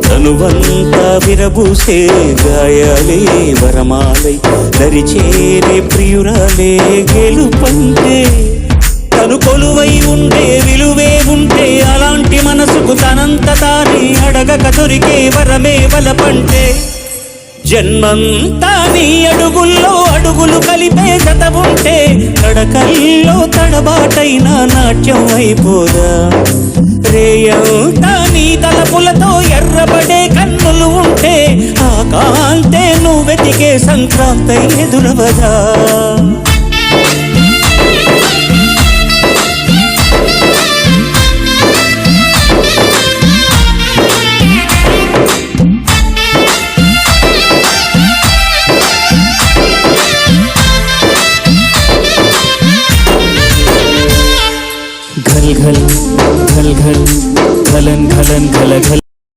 తనువంతా విరబూసే గాయాలే వరమాలై దరిచేరే ప్రియురాలే గెలుపంటే తను కొలువై ఉంటే విలువే ఉంటే అలాంటి మనసుకు తనంత తానే అడగక దొరికే వరమే బలపంటే జన్మంతా నీ అడుగుల్లో అడుగులు కలిపే జత ఉంటే తడకల్లో తడబాటైన నాట్యం అయిపోదా రేయంతా నీ తలపులతో ఎర్రబడే కన్నులు ఉంటే ఆ కాంతే నువ్వు వెతికే సంక్రాంతి ఎదురవదా